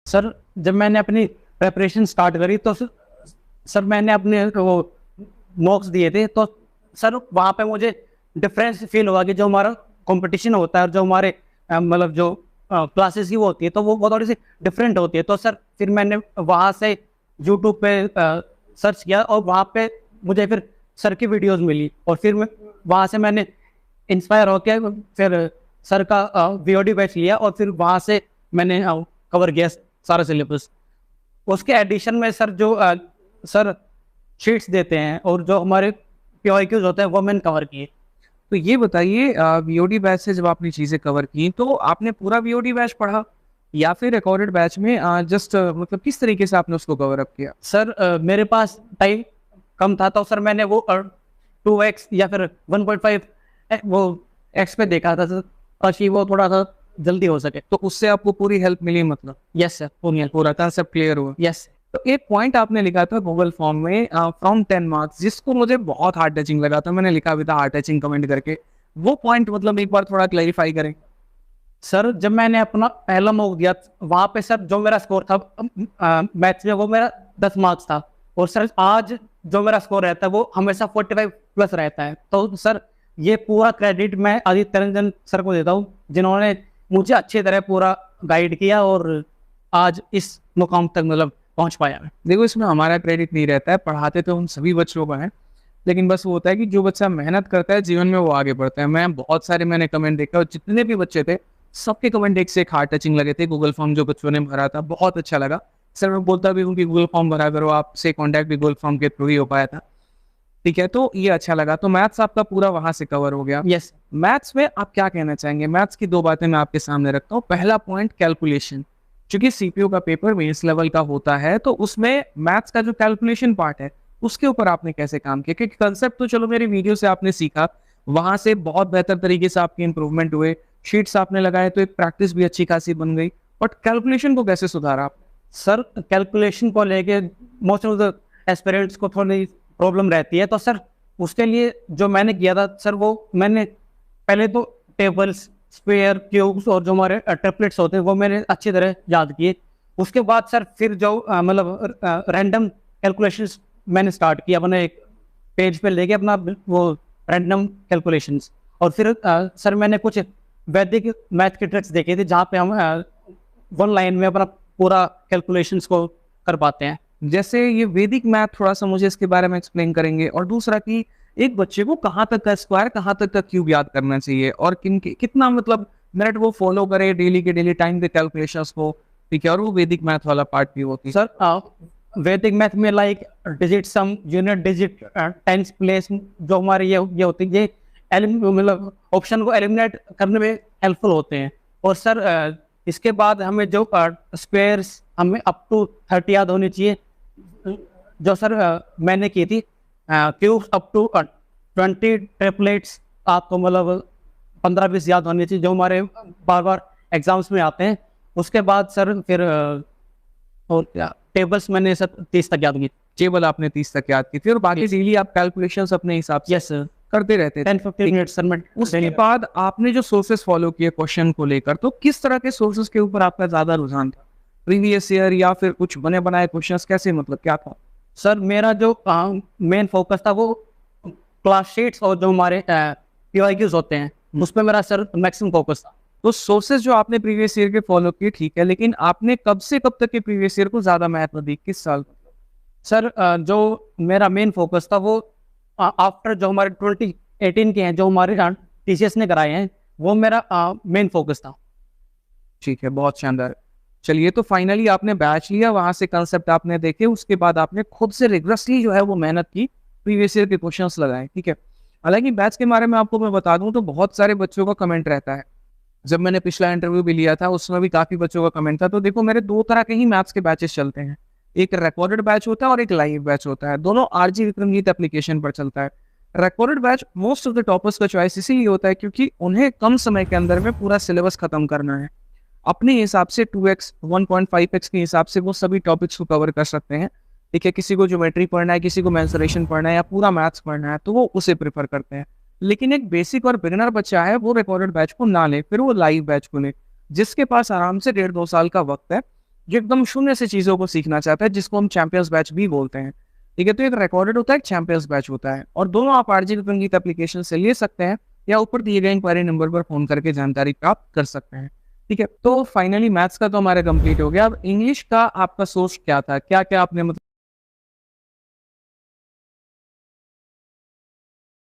Sir जब मैंने अपनी प्रेपरेशन स्टार्ट करी तो सर मैंने अपने वो मॉक्स दिए थे, तो सर वहाँ पे मुझे डिफरेंस फील हुआ कि जो हमारा कंपटीशन होता है और जो हमारे मतलब जो क्लासेस की वो होती है तो वो थोड़ी सी डिफरेंट होती है। तो सर फिर मैंने वहाँ से यूट्यूब पे सर्च किया और वहाँ पे मुझे फिर सर की वीडियोस मिली और फिर मैं वहाँ से मैंने इंस्पायर होकर फिर सर का वीओडी बैच लिया और फिर वहाँ से मैंने कवर किया सारा सिलेबस। उसके एडिशन में सर जो सर शीट्स देते हैं और जो हमारे पीओक्यूज होते हैं वो मैंने कवर किए। तो ये बताइए, वीओडी बैच से जब आपने चीजें कवर की तो आपने पूरा वीओडी बैच पढ़ा या फिर रिकॉर्डेड बैच में जस्ट मतलब किस तरीके से आपने उसको कवर अप किया? सर मेरे पास टाइम कम था तो सर मैंने वो 2x या फिर 1.5 वो x पे देखा था सर, ताकि वो थोड़ा सा जल्दी हो सके। तो उससे आपको पूरी हेल्प मिली मतलब? यस सर, पूरा कंसेप्ट क्लियर हुआ? यस। तो एक पॉइंट आपने लिखा था गूगल फॉर्म में फ्रॉम 10 मार्क्स, जिसको मुझे बहुत हार्ड टचिंग लगा था, मैंने लिखा भी था हार्ड टचिंग कमेंट करके। वो पॉइंट मतलब एक बार थोड़ा क्लैरिफाई करें। सर जब मैंने अपना पहला मॉक दिया वहां पे सर जो मेरा स्कोर था मैथ्स में वो मेरा 10 मार्क्स था, और सर आज जो मेरा स्कोर रहता है वो हमेशा 45 प्लस रहता है। तो सर ये पूरा क्रेडिट मैं आदित्य रंजन सर को देता हूँ, जिन्होंने मुझे अच्छी तरह पूरा गाइड किया और आज इस मुकाम तक मतलब पहुंच पाया मैं। देखो, इसमें हमारा क्रेडिट नहीं रहता है, पढ़ाते तो उन सभी बच्चों को है, लेकिन बस वो होता है कि जो बच्चा मेहनत करता है जीवन में वो आगे बढ़ता है। मैंने कमेंट देखा और जितने भी बच्चे थे सबके कमेंट एक से एक हार्ट टचिंग लगे थे। गूगल फॉर्म जो बच्चों ने भरा था बहुत अच्छा लगा। सर मैं बोलता भी हूँ कि गूगल फॉर्म भरा करो, आपसे कॉन्टैक्ट भी गूगल फॉर्म के थ्रू ही हो पाया था। ठीक है, तो ये अच्छा लगा। तो मैथ्स आपका पूरा वहां से कवर हो गया। यस। मैथ्स में आप क्या कहना चाहेंगे? मैथ्स की दो बातें मैं आपके सामने रखता हूँ। पहला पॉइंट कैलकुलेशन, क्योंकि सीपीयू का पेपर मेंस लेवल का होता है तो उसमें मैथ्स का जो कैलकुलेशन पार्ट है उसके ऊपर आपने कैसे काम किया? क्योंकि कंसेप्ट तो चलो मेरी वीडियो से आपने सीखा, वहां से बहुत बेहतर तरीके से आपके इंप्रूवमेंट हुए, शीट्स आपने लगाए तो एक प्रैक्टिस भी अच्छी खासी बन गई, बट कैलकुलेशन को कैसे सुधारा आपने? सर कैलकुलेशन को लेके मोस्ट ऑफ द एस्पिरेंट्स को थोड़ी प्रॉब्लम रहती है, तो सर उसके लिए जो मैंने किया था सर वो मैंने पहले तो टेबल्स, स्क्वायर, क्यूब्स और जो हमारे ट्रिपलेट्स होते हैं वो मैंने अच्छी तरह याद किए। उसके बाद सर फिर जो मतलब रैंडम कैलकुलेशंस मैंने स्टार्ट किया अपने एक पेज पे लेके अपना वो रैंडम कैलकुलेशंस। और फिर सर मैंने कुछ वैदिक मैथ के ट्रिक्स देखे थे जहाँ पे हम वन लाइन में अपना पूरा कैलकुलेशंस को कर पाते हैं। जैसे ये वैदिक मैथ, थोड़ा सा मुझे इसके बारे में एक्सप्लेन करेंगे? और दूसरा कि एक बच्चे को कहाँ तक का स्क्वायर, कहाँ तक का क्यूब याद करना चाहिए और कितना मतलब मिनट वो फॉलो करे डेली के डेली टाइम के कैलकुलेशंस को? ठीक है, और वो वैदिक मैथ वाला पार्ट भी होती है। सर वैदिक मैथ में लाइक डिजिट सम, यूनिट डिजिट, टेंस प्लेस, जो हमारे ये होती है ये मतलब ऑप्शन को एलिमिनेट करने में हेल्पफुल होते हैं। और सर इसके बाद हमें जो स्क्वायर्स हमें अप टू 30 याद होनी चाहिए, जो सर मैंने की थी। क्यूब्स अप टू 20, ट्रिपलेट्स आपको मतलब 15-20 याद होनी चाहिए, जो हमारे बार बार एग्जाम्स में आते हैं। उसके बाद सर फिर और क्या टेबल्स मैंने सर 30 तक याद की। टेबल आपने 30 तक याद की थी और बाकी डेली आप कैलकुलेशंस अपने हिसाब से यस सर, करते रहते थे। 10-15 मिनट सर मैं। उसके बाद आपने जो सोर्सेस फॉलो किए क्वेश्चन को लेकर, तो किस तरह के सोर्सेस के ऊपर आपका ज्यादा रुझान था? प्रीवियस ईयर या फिर कुछ बने बनाए क्वेश्चंस, कैसे मतलब क्या था? सर मेरा जो मेन फोकस था वो क्लास शीट्स और जो हमारे पीवाईक्यूज होते हैं उस पर मेरा सर मैक्सिमम फोकस था। तो सोर्सेज जो आपने प्रीवियस ईयर के फॉलो किए ठीक है, लेकिन आपने कब से कब तक के प्रीवियस ईयर को ज्यादा महत्व दी, किस साल? सर जो मेरा मेन फोकस था वो आफ्टर जो हमारे 2018 के हैं जो हमारे टीसीएस ने कराए हैं वो मेरा मेन फोकस था। ठीक है, बहुत शानदार। चलिए, तो फाइनली आपने बैच लिया, वहां से कंसेप्ट आपने देखे, उसके बाद आपने खुद से रिग्रेसली जो है वो मेहनत की, प्रीवियस ईयर के क्वेश्चंस लगाए। ठीक है, हालांकि बैच के बारे में आपको मैं बता दूं तो बहुत सारे बच्चों का कमेंट रहता है। जब मैंने पिछला इंटरव्यू भी लिया था उसमें भी काफी बच्चों का कमेंट था। तो देखो, मेरे दो तरह के ही मैथ्स के बैचेस चलते हैं, एक रिकॉर्डेड बैच होता है और एक लाइव बैच होता है। दोनों आरजी विक्रमजीत एप्लीकेशन पर चलता है। Recorded batch most of the toppers का चॉइस इसीलिए होता है क्योंकि उन्हें कम समय के अंदर में पूरा सिलेबस खत्म करना है। अपने हिसाब से 2x 1.5x के हिसाब से वो सभी टॉपिक्स को कवर कर सकते हैं। ठीक है, किसी को ज्योमेट्री पढ़ना है, किसी को मेंसुरेशन पढ़ना है या पूरा मैथ्स पढ़ना है तो वो उसे प्रेफर करते हैं। लेकिन एक बेसिक और बिगिनर बच्चा है वो रिकॉर्डेड बैच को ना ले, फिर वो लाइव बैच को ले, जिसके पास आराम से 1.5-2 साल का वक्त है। जो एकदम शून्य से चीज़ों को सीखना चाहता है, जिसको हम चैंपियंस बैच भी बोलते हैं। ठीक है, तो एक रिकॉर्डेड होता है, एक चैंपियंस बैच होता है, और दोनों आप आरजे संगीत एप्लीकेशन से ले सकते हैं या ऊपर दिए गए इंक्वायरी नंबर पर फोन करके जानकारी प्राप्त कर सकते हैं। ठीक है, तो फाइनली मैथ्स का तो हमारा कंप्लीट हो गया। अब इंग्लिश का आपका सोच क्या था, क्या क्या आपने मतलब